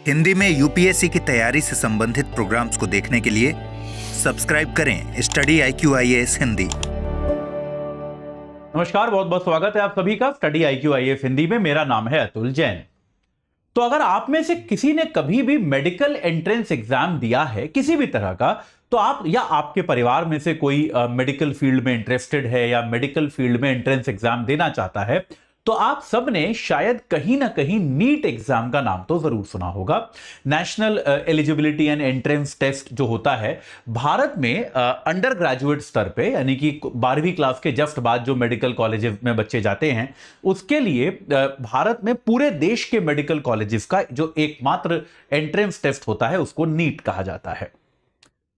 हिंदी में यूपीएससी की तैयारी से संबंधित प्रोग्राम्स को देखने के लिए सब्सक्राइब करें स्टडी IQ-IAS हिंदी। नमस्कार, बहुत बहुत स्वागत है आप सभी का स्टडी IQ-IAS हिंदी में। मेरा नाम है अतुल जैन। तो अगर आप में से किसी ने कभी भी मेडिकल एंट्रेंस एग्जाम दिया है किसी भी तरह का, तो आप या आपके परिवार में से कोई मेडिकल फील्ड में इंटरेस्टेड है या मेडिकल फील्ड में एंट्रेंस एग्जाम देना चाहता है, तो आप सब ने शायद कहीं ना कहीं नीट एग्जाम का नाम तो जरूर सुना होगा। National eligibility and entrance test जो होता है भारत में अंडर ग्रेजुएट स्तर पे, यानी कि 12वीं क्लास के जस्ट बाद जो मेडिकल कॉलेजेस में बच्चे जाते हैं, उसके लिए भारत में पूरे देश के मेडिकल कॉलेजेस का जो एकमात्र एंट्रेंस टेस्ट होता है उसको नीट कहा जाता है।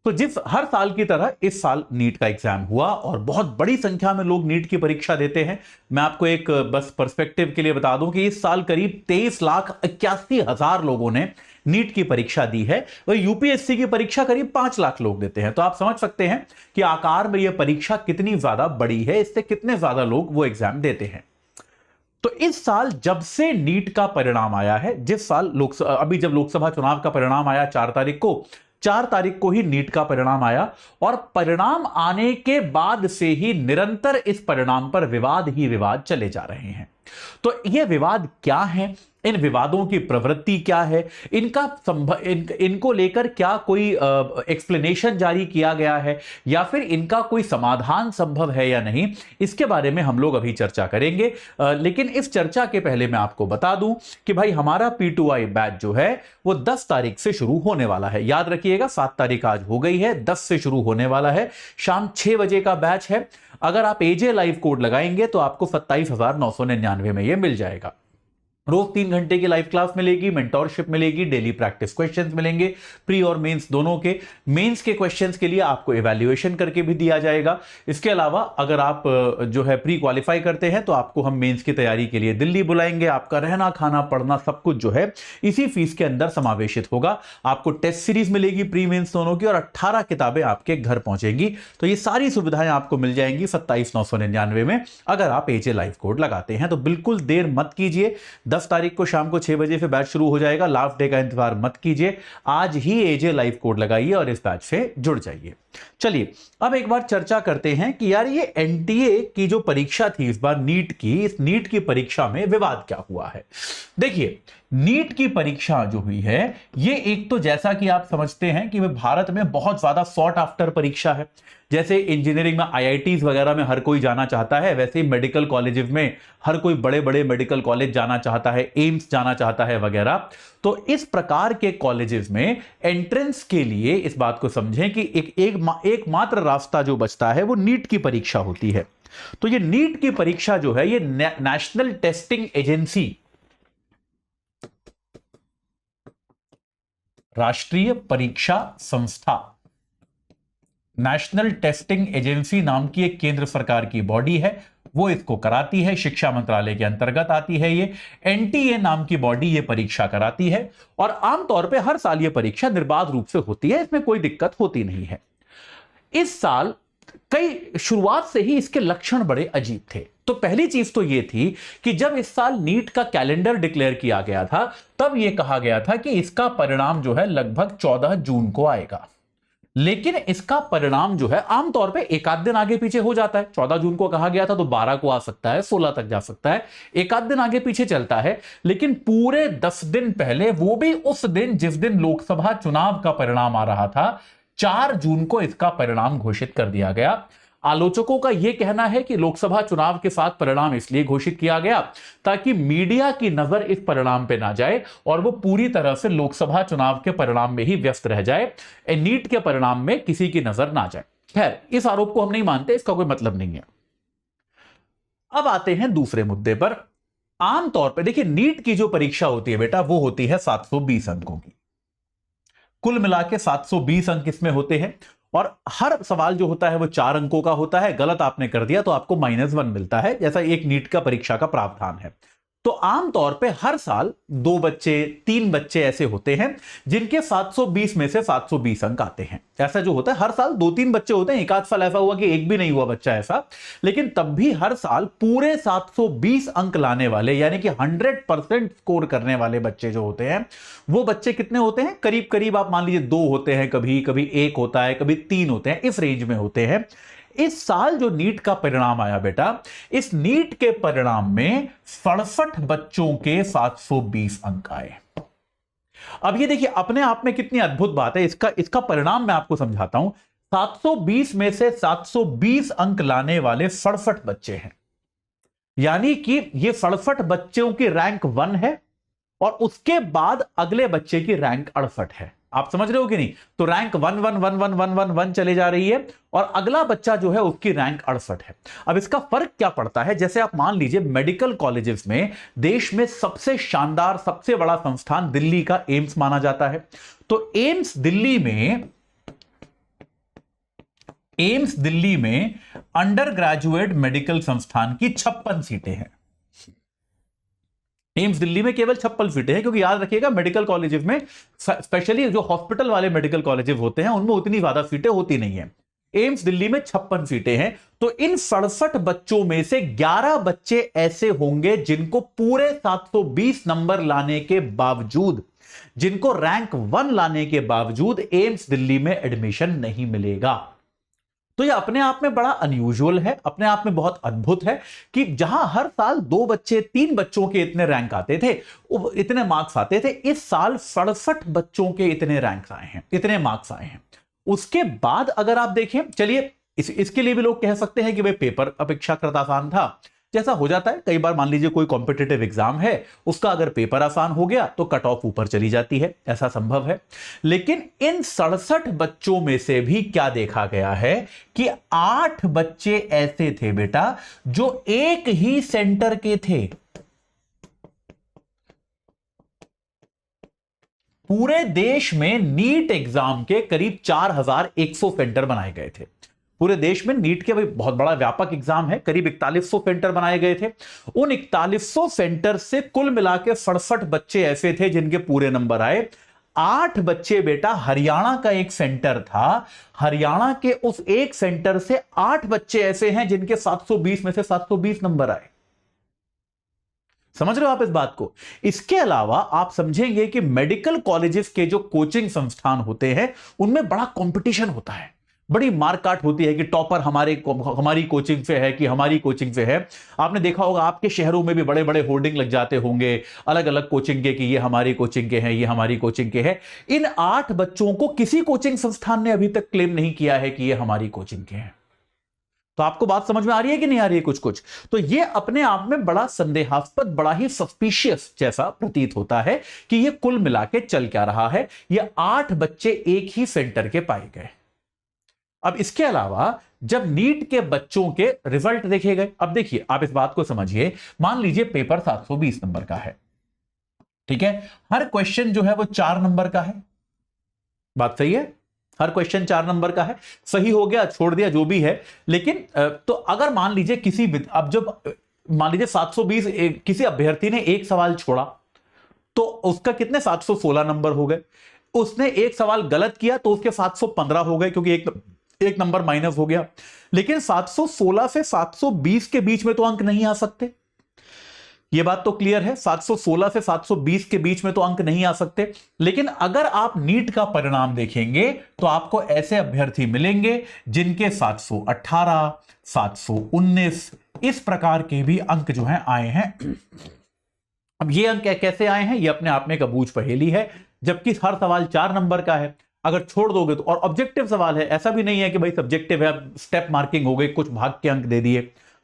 तो जिस हर साल की तरह इस साल नीट का एग्जाम हुआ और बहुत बड़ी संख्या में लोग नीट की परीक्षा देते हैं। मैं आपको एक बस पर्सपेक्टिव के लिए बता दूं कि इस साल करीब 23,81,000 लोगों ने नीट की परीक्षा दी है। वही यूपीएससी की परीक्षा करीब 5 लाख लोग देते हैं। तो आप समझ सकते हैं कि आकार में यह परीक्षा कितनी ज्यादा बड़ी है, इससे कितने ज्यादा लोग वो एग्जाम देते हैं। तो इस साल जब से नीट का परिणाम आया है, जिस साल अभी जब लोकसभा चुनाव का परिणाम आया 4 तारीख को ही नीट का परिणाम आया, और परिणाम आने के बाद से ही निरंतर इस परिणाम पर विवाद ही विवाद चले जा रहे हैं। तो ये विवाद क्या है, इन विवादों की प्रवृत्ति क्या है, इनको लेकर क्या कोई एक्सप्लेनेशन जारी किया गया है या फिर इनका कोई समाधान संभव है या नहीं, इसके बारे में हम लोग अभी चर्चा करेंगे। लेकिन इस चर्चा के पहले मैं आपको बता दूं कि भाई हमारा P2I बैच जो है वो 10 तारीख से शुरू होने वाला है। याद रखिएगा, 7 तारीख आज हो गई है, 10 से शुरू होने वाला है। शाम 6 बजे का बैच है। अगर आप AJ लाइव कोड लगाएंगे तो आपको 27,999 में यह मिल जाएगा। रोज 3 घंटे की लाइव क्लास मिलेगी, मेंटोरशिप मिलेगी, डेली प्रैक्टिस क्वेश्चंस मिलेंगे, प्री और मेंस दोनों के। मेंस के क्वेश्चंस के लिए आपको इवैल्यूएशन करके भी दिया जाएगा। इसके अलावा अगर आप जो है प्री क्वालिफाई करते हैं तो आपको हम मेंस की तैयारी के लिए दिल्ली बुलाएंगे। आपका रहना, खाना, पढ़ना सब कुछ जो है इसी फीस के अंदर समावेशित होगा। आपको टेस्ट सीरीज मिलेगी प्री मेंस दोनों की, और 18 किताबें आपके घर पहुंचेंगी। तो ये सारी सुविधाएं आपको मिल जाएंगी 27,999 में अगर आप AJ लाइव कोड लगाते हैं। तो बिल्कुल देर मत कीजिए, 10 तारीख को शाम को 6 बजे से बैच शुरू हो जाएगा। लास्ट डे का इंतजार मत कीजिए, आज ही AJ लाइव कोड लगाइए और इस बैच से जुड़ जाइए। चलिए अब एक बार चर्चा करते हैं कि यार ये NTA की जो परीक्षा थी इस बार नीट की, इस नीट की परीक्षा में विवाद क्या हुआ है। देखिए, नीट की परीक्षा जो हुई है ये एक तो जैसा कि आप समझते हैं कि वह भारत में बहुत ज्यादा सॉट आफ्टर परीक्षा है। जैसे इंजीनियरिंग में IITs वगैरह में हर कोई जाना चाहता है, वैसे ही मेडिकल कॉलेजेस में हर कोई बड़े बड़े मेडिकल कॉलेज जाना चाहता है, एम्स जाना चाहता है वगैरह। तो इस प्रकार के कॉलेजेस में एंट्रेंस के लिए इस बात को समझें कि एकमात्र रास्ता जो बचता है वो नीट की परीक्षा होती है। तो ये नीट की परीक्षा जो है ये नेशनल टेस्टिंग एजेंसी, राष्ट्रीय परीक्षा संस्था, नेशनल टेस्टिंग एजेंसी नाम की एक केंद्र सरकार की बॉडी है, वो इसको कराती है। शिक्षा मंत्रालय के अंतर्गत आती है ये। NTA नाम की बॉडी ये परीक्षा कराती है और आमतौर पे हर साल ये परीक्षा निर्बाध रूप से होती है, इसमें कोई दिक्कत होती नहीं है। इस साल शुरुआत से ही इसके लक्षण बड़े अजीब थे। तो पहली चीज तो यह थी कि जब इस साल नीट का कैलेंडर डिक्लेयर किया गया था तब यह कहा गया था कि इसका परिणाम जो है लगभग 14 जून को आएगा। लेकिन इसका परिणाम जो है आमतौर पे एक आध दिन आगे पीछे हो जाता है। 14 जून को कहा गया था तो 12 को आ सकता है, 16 तक जा सकता है, एक आध दिन आगे पीछे चलता है। लेकिन पूरे 10 दिन पहले, वो भी उस दिन जिस दिन लोकसभा चुनाव का परिणाम आ रहा था, 4 जून को इसका परिणाम घोषित कर दिया गया। आलोचकों का यह कहना है कि लोकसभा चुनाव के साथ परिणाम इसलिए घोषित किया गया ताकि मीडिया की नजर इस परिणाम पे ना जाए और वो पूरी तरह से लोकसभा चुनाव के परिणाम में ही व्यस्त रह जाए, नीट के परिणाम में किसी की नजर ना जाए। खैर, इस आरोप को हम नहीं मानते, इसका कोई मतलब नहीं है। अब आते हैं दूसरे मुद्दे पर। आमतौर पर देखिए, नीट की जो परीक्षा होती है बेटा वो होती है 720 अंकों की। कुल मिला के 720 अंक इसमें होते हैं और हर सवाल जो होता है वो 4 अंकों का होता है। गलत आपने कर दिया तो आपको -1 मिलता है, जैसा एक नीट का परीक्षा का प्रावधान है। तो आमतौर पे हर साल 2 बच्चे 3 बच्चे ऐसे होते हैं जिनके 720 में से 720 अंक आते हैं। ऐसा जो होता है हर साल 2-3 बच्चे होते हैं, एक आध साल ऐसा हुआ कि एक भी नहीं हुआ बच्चा ऐसा, लेकिन तब भी हर साल पूरे 720 अंक लाने वाले यानी कि 100% स्कोर करने वाले बच्चे जो होते हैं वो बच्चे कितने होते हैं? करीब करीब आप मान लीजिए 2 होते हैं, कभी कभी 1 होता है, कभी 3 होते हैं, इस रेंज में होते हैं। इस साल जो नीट का परिणाम आया बेटा, इस नीट के परिणाम में 67 बच्चों के 720 अंक आए। अब ये देखिए अपने आप में कितनी अद्भुत बात है, इसका परिणाम मैं आपको समझाता हूं। 720 में से 720 अंक लाने वाले 67 बच्चे हैं, यानी कि ये 67 बच्चों की रैंक 1 है और उसके बाद अगले बच्चे की रैंक 68 है। आप समझ रहे हो कि नहीं? तो रैंक 1 1 1 1 1 1 1 चले जा रही है और अगला बच्चा जो है उसकी रैंक 68 है। अब इसका फर्क क्या पड़ता है? जैसे आप मान लीजिए मेडिकल कॉलेजेस में देश में सबसे शानदार सबसे बड़ा संस्थान दिल्ली का एम्स माना जाता है। तो एम्स दिल्ली में अंडर ग्रेजुएट मेडिकल संस्थान की 56 सीटें हैं। एम्स दिल्ली में केवल 56 सीटें हैं, क्योंकि याद रखिएगा मेडिकल कॉलेजेस में स्पेशली जो हॉस्पिटल वाले मेडिकल कॉलेजेस होते हैं उनमें उतनी ज्यादा सीटें होती नहीं है। एम्स दिल्ली में 56 सीटें हैं। तो इन 67 बच्चों में से 11 बच्चे ऐसे होंगे जिनको पूरे 720 नंबर लाने के बावजूद, जिनको रैंक 1 लाने के बावजूद एम्स दिल्ली में एडमिशन नहीं मिलेगा। तो यह अपने आप में बड़ा अनयूजुअल है, अपने आप में बहुत अद्भुत है कि जहां हर साल 2 बच्चे 3 बच्चों के इतने रैंक आते थे, इतने मार्क्स आते थे, इस साल 67 बच्चों के इतने रैंक्स आए हैं, इतने मार्क्स आए हैं। उसके बाद अगर आप देखें, चलिए इसके लिए भी लोग कह सकते हैं कि भाई पेपर अपेक्षाकृत आसान था। जैसा हो जाता है कई बार, मान लीजिए कोई कॉम्पिटिटिव एग्जाम है, उसका अगर पेपर आसान हो गया तो कट ऑफ ऊपर चली जाती है, ऐसा संभव है। लेकिन इन 67 बच्चों में से भी क्या देखा गया है कि 8 बच्चे ऐसे थे बेटा जो एक ही सेंटर के थे। पूरे देश में नीट एग्जाम के करीब 4100 सेंटर बनाए गए थे। पूरे देश में नीट के भाई बहुत बड़ा व्यापक एग्जाम है, करीब 4100 सेंटर बनाए गए थे। उन 4100 सेंटर से कुल मिला के 67 बच्चे ऐसे थे जिनके पूरे नंबर आए। 8 बच्चे बेटा हरियाणा का एक सेंटर था, हरियाणा के उस एक सेंटर से 8 बच्चे ऐसे हैं जिनके 720 में से 720 नंबर आए। समझ रहे हो आप इस बात को? इसके अलावा आप समझेंगे कि मेडिकल कॉलेजेस के जो कोचिंग संस्थान होते हैं उनमें बड़ा कंपटीशन होता है, बड़ी मारकाट होती है कि टॉपर हमारी कोचिंग से है कि हमारी कोचिंग से है। आपने देखा होगा आपके शहरों में भी बड़े बड़े होर्डिंग लग जाते होंगे अलग अलग कोचिंग के कि ये हमारी कोचिंग के हैं, ये हमारी कोचिंग के हैं। इन 8 बच्चों को किसी कोचिंग संस्थान ने अभी तक क्लेम नहीं किया है कि ये हमारी कोचिंग के हैं। तो आपको बात समझ में आ रही है कि नहीं आ रही है? कुछ तो ये अपने आप में बड़ा संदेहास्पद, बड़ा ही सस्पिशियस जैसा प्रतीत होता है कि ये कुल मिला के चल क्या रहा है। ये 8 बच्चे एक ही सेंटर के पाए गए। अब इसके अलावा जब नीट के बच्चों के रिजल्ट देखे गए, अब देखिए आप इस बात को समझिए, मान लीजिए पेपर 720 नंबर का है, ठीक है, हर क्वेश्चन जो है वो 4 नंबर का है। बात सही है? हर क्वेश्चन 4 नंबर का है, सही हो गया छोड़ दिया जो भी है। लेकिन तो अगर मान लीजिए अब जब मान लीजिए 720 किसी अभ्यर्थी ने एक सवाल छोड़ा तो उसका कितने 716 नंबर हो गए। उसने एक सवाल गलत किया तो उसके 715 हो गए क्योंकि एक नंबर माइनस हो गया। लेकिन 716 से 720 के बीच में तो अंक नहीं आ सकते, यह बात तो क्लियर है। 716 से 720 के बीच में तो अंक नहीं आ सकते। लेकिन अगर आप नीट का परिणाम देखेंगे तो आपको ऐसे अभ्यर्थी मिलेंगे जिनके 718, 719 इस प्रकार के भी अंक जो हैं आए हैं। अब ये अंक कैसे आए हैं, ये अपने आप में एक अबूझ पहेली है, जबकि हर सवाल 4 नंबर का है। अगर छोड़ दोगे तो, और ऑब्जेक्टिव सवाल है, ऐसा भी नहीं है कि भाई सब्जेक्टिव है स्टेप मार्किंग हो गई, कुछ भाग के अंक दे दिए।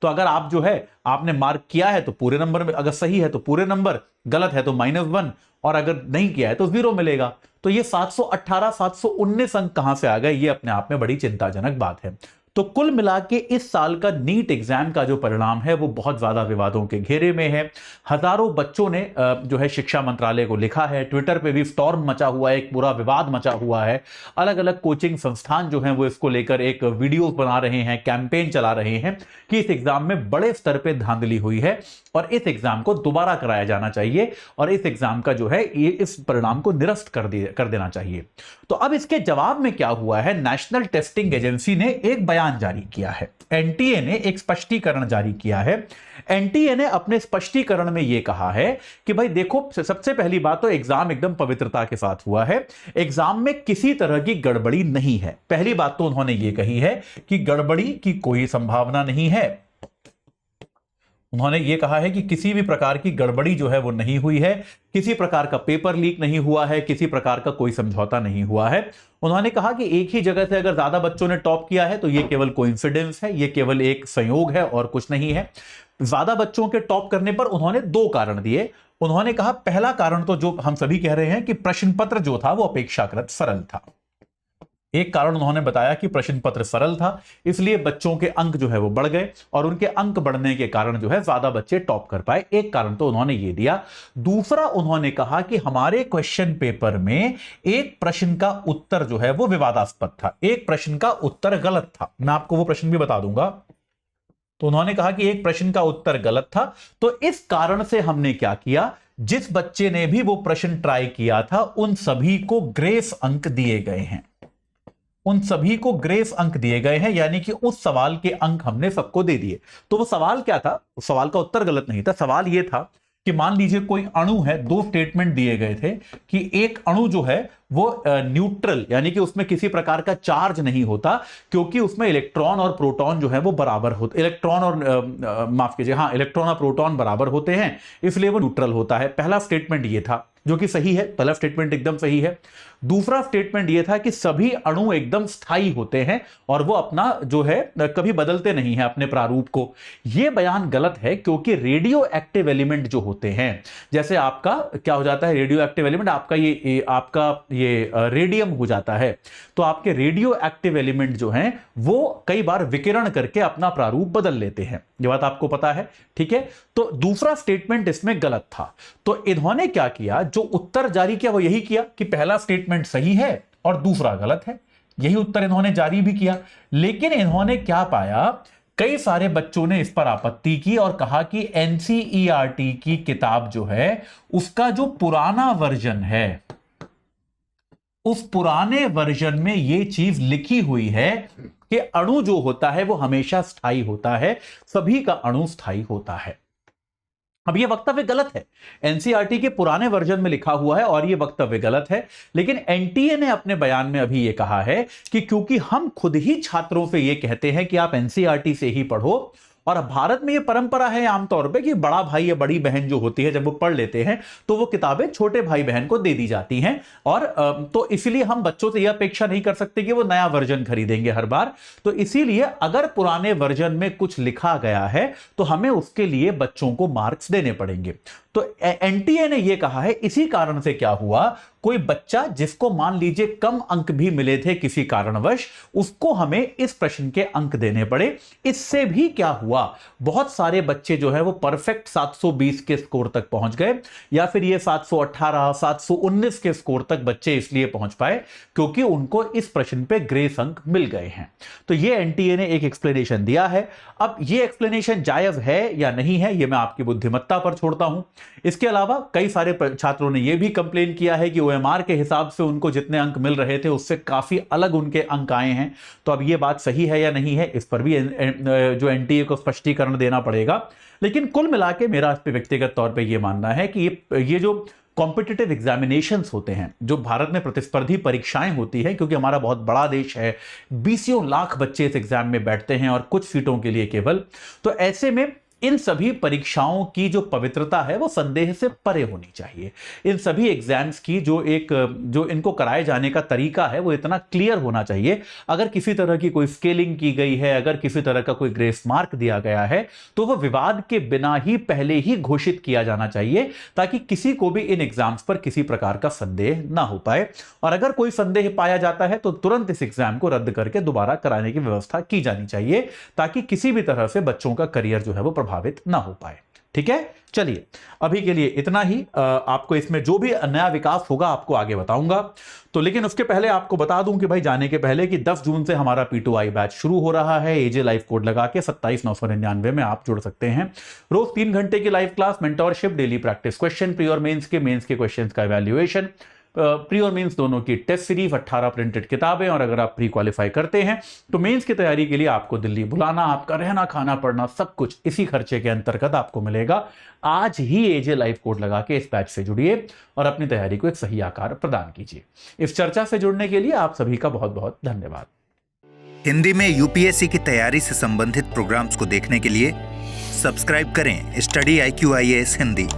तो अगर आप जो है आपने मार्क किया है तो पूरे नंबर में, अगर सही है तो पूरे नंबर, गलत है तो -1, और अगर नहीं किया है तो 0 मिलेगा। तो ये 718, 719 अंक कहां से आ गए, ये अपने आप में बड़ी चिंताजनक बात है। तो कुल मिला के इस साल का नीट एग्जाम का जो परिणाम है वो बहुत ज्यादा विवादों के घेरे में है। हजारों बच्चों ने जो है शिक्षा मंत्रालय को लिखा है, ट्विटर पे भी स्टॉर्म मचा हुआ है, एक पूरा विवाद मचा हुआ है। अलग अलग कोचिंग संस्थान जो हैं वो इसको लेकर एक वीडियो बना रहे हैं, कैंपेन चला रहे हैं कि इस एग्जाम में बड़े स्तर पे धांधली हुई है। और इस एग्जाम को दोबारा कराया जाना चाहिए और इस एग्जाम का जो है ये इस परिणाम को निरस्त कर देना चाहिए। तो अब इसके जवाब में क्या हुआ है, नेशनल टेस्टिंग एजेंसी ने एक बयान जारी किया है, एनटीए ने एक स्पष्टीकरण जारी किया है। एनटीए ने अपने स्पष्टीकरण में यह कहा है कि भाई देखो, सबसे पहली बात तो एग्जाम एकदम पवित्रता के साथ हुआ है, एग्जाम में किसी तरह की गड़बड़ी नहीं है। पहली बात तो उन्होंने यह कही है कि गड़बड़ी की कोई संभावना नहीं है। उन्होंने यह कहा है कि किसी भी प्रकार की गड़बड़ी जो है वो नहीं हुई है, किसी प्रकार का पेपर लीक नहीं हुआ है, किसी प्रकार का कोई समझौता नहीं हुआ है। उन्होंने कहा कि एक ही जगह से अगर ज्यादा बच्चों ने टॉप किया है तो यह केवल कोइंसिडेंस है, यह केवल एक संयोग है और कुछ नहीं है। ज्यादा बच्चों के टॉप करने पर उन्होंने दो कारण दिए। उन्होंने कहा पहला कारण तो जो हम सभी कह रहे हैं कि प्रश्न पत्र जो था वो अपेक्षाकृत सरल था। एक कारण उन्होंने बताया कि प्रश्न पत्र सरल था, इसलिए बच्चों के अंक जो है वो बढ़ गए और उनके अंक बढ़ने के कारण जो है ज्यादा बच्चे टॉप कर पाए। एक कारण तो उन्होंने ये दिया। दूसरा उन्होंने कहा कि हमारे क्वेश्चन पेपर में एक प्रश्न का उत्तर जो है वो विवादास्पद था, एक प्रश्न का उत्तर गलत था। मैं आपको वो प्रश्न भी बता दूंगा। तो उन्होंने कहा कि एक प्रश्न का उत्तर गलत था, तो इस कारण से हमने क्या किया, जिस बच्चे ने भी वो प्रश्न ट्राई किया था उन सभी को ग्रेस अंक दिए गए हैं, उन सभी को ग्रेस अंक दिए गए हैं, यानी कि उस सवाल के अंक हमने सबको दे दिए। तो वो सवाल क्या था, उस सवाल का उत्तर गलत नहीं था। सवाल यह था कि मान लीजिए कोई अणु है, दो स्टेटमेंट दिए गए थे कि एक अणु जो है वो न्यूट्रल, यानी कि उसमें किसी प्रकार का चार्ज नहीं होता क्योंकि उसमें इलेक्ट्रॉन और प्रोटॉन जो है वो बराबर होते, इलेक्ट्रॉन और माफ कीजिए, हाँ, इलेक्ट्रॉन और प्रोटॉन बराबर होते हैं, इसलिए वो न्यूट्रल होता है। पहला स्टेटमेंट ये था जो कि सही है, पहला स्टेटमेंट एकदम सही है। दूसरा स्टेटमेंट यह था कि सभी अणु एकदम स्थायी होते हैं और वो अपना जो है कभी बदलते नहीं है अपने प्रारूप को। यह बयान गलत है क्योंकि रेडियो एक्टिव एलिमेंट जो होते हैं, जैसे आपका क्या हो जाता है, रेडियो एक्टिव एलिमेंट आपका ये रेडियम हो जाता है, तो आपके रेडियो एक्टिव एलिमेंट जो हैं वो कई बार विकिरण करके अपना प्रारूप बदल लेते हैं। यह बात आपको पता है, ठीक है। तो दूसरा स्टेटमेंट इसमें गलत था। तो इन्होंने क्या किया, जो उत्तर जारी किया वो यही किया कि पहला स्टेटमेंट सही है और दूसरा गलत है, यही उत्तर इन्होंने जारी भी किया। लेकिन इन्होंने क्या पाया, कई सारे बच्चों ने इस पर आपत्ति की और कहा कि एनसीईआरटी की किताब जो है उसका जो पुराना वर्जन है, उस पुराने वर्जन में यह चीज लिखी हुई है कि अणु जो होता है वो हमेशा स्थायी होता है, सभी का अणु स्थायी होता है। अब यह वक्तव्य गलत है, एनसीईआरटी के पुराने वर्जन में लिखा हुआ है और यह वक्तव्य गलत है। लेकिन एनटीए ने अपने बयान में अभी यह कहा है कि क्योंकि हम खुद ही छात्रों से यह कहते हैं कि आप एनसीईआरटी से ही पढ़ो, और भारत में यह परंपरा है आमतौर पे कि बड़ा भाई या बड़ी बहन जो होती है जब वो पढ़ लेते हैं तो वो किताबें छोटे भाई बहन को दे दी जाती हैं, और तो इसीलिए हम बच्चों से यह अपेक्षा नहीं कर सकते कि वो नया वर्जन खरीदेंगे हर बार। तो इसीलिए अगर पुराने वर्जन में कुछ लिखा गया है तो हमें उसके लिए बच्चों को मार्क्स देने पड़ेंगे। तो एनटीए ने यह कहा है, इसी कारण से क्या हुआ, कोई बच्चा जिसको मान लीजिए कम अंक भी मिले थे किसी कारणवश, उसको हमें इस प्रश्न के अंक देने पड़े। इससे भी क्या हुआ, बहुत सारे बच्चे जो है वो परफेक्ट 720 के स्कोर तक पहुंच गए, या फिर ये 718 719 के स्कोर तक बच्चे इसलिए पहुंच पाए क्योंकि उनको इस प्रश्न पे ग्रेस अंक मिल गए हैं। तो ये एनटीए ने एक एक्सप्लेनेशन दिया है। अब ये एक्सप्लेनेशन जायज है या नहीं है ये मैं आपकी बुद्धिमत्ता पर छोड़ता हूं। इसके अलावा कई सारे छात्रों ने यह भी कंप्लेन किया है कि ओएमआर के हिसाब से उनको जितने अंक मिल रहे थे उससे काफी अलग उनके अंक आए हैं। तो अब यह बात सही है या नहीं है, इस पर भी जो एनटीए को स्पष्टीकरण देना पड़ेगा। लेकिन कुल मिला के मेरा इस पर व्यक्तिगत तौर पर यह मानना है कि ये जो कॉम्पिटिटिव एग्जामिनेशंस होते हैं, जो भारत में प्रतिस्पर्धी परीक्षाएं होती है, क्योंकि हमारा बहुत बड़ा देश है, 20 लाख बच्चे इस एग्जाम में बैठते हैं और कुछ सीटों के लिए केवल, तो ऐसे में इन सभी परीक्षाओं की जो पवित्रता है वो संदेह से परे होनी चाहिए। इन सभी एग्जाम्स की जो इनको कराए जाने का तरीका है वो इतना क्लियर होना चाहिए। अगर किसी तरह की कोई स्केलिंग की गई है, अगर किसी तरह का कोई ग्रेस मार्क दिया गया है, तो वो विवाद के बिना ही पहले ही घोषित किया जाना चाहिए, ताकि किसी को भी इन एग्जाम्स पर किसी प्रकार का संदेह ना हो पाए। और अगर कोई संदेह पाया जाता है तो तुरंत इस एग्जाम को रद्द करके दोबारा कराने की व्यवस्था की जानी चाहिए, ताकि किसी भी तरह से बच्चों का करियर जो है वो प्रभावित ना हो पाए। ठीक है, चलिए अभी के लिए इतना ही। आपको इसमें जो भी नया विकास होगा आपको आगे बताऊंगा। तो लेकिन उसके पहले आपको बता दूं कि भाई जाने के पहले कि 10 जून से हमारा P2I बैच शुरू हो रहा है। एजे लाइव कोड लगा के 27,999 में आप जुड़ सकते हैं। रोज 3 घंटे की live class, mentorship, daily practice question, pre और मेंस के क्वेश्चंस का इवैल्यूएशन, प्री और मेंस दोनों की टेस्ट सीरीज, 18 प्रिंटेड किताबें, और अगर आप प्री क्वालिफाई करते हैं तो मेंस की तैयारी के लिए आपको दिल्ली बुलाना, आपका रहना खाना पढ़ना सब कुछ इसी खर्चे के अंतर्गत आपको मिलेगा। आज ही एजे लाइव कोड लगा के इस बैच से जुड़िए और अपनी तैयारी को एक सही आकार प्रदान कीजिए। इस चर्चा से जुड़ने के लिए आप सभी का बहुत बहुत धन्यवाद। हिंदी में यूपीएससी की तैयारी से संबंधित प्रोग्राम्स को देखने के लिए सब्सक्राइब करें स्टडी IQ IAS हिंदी।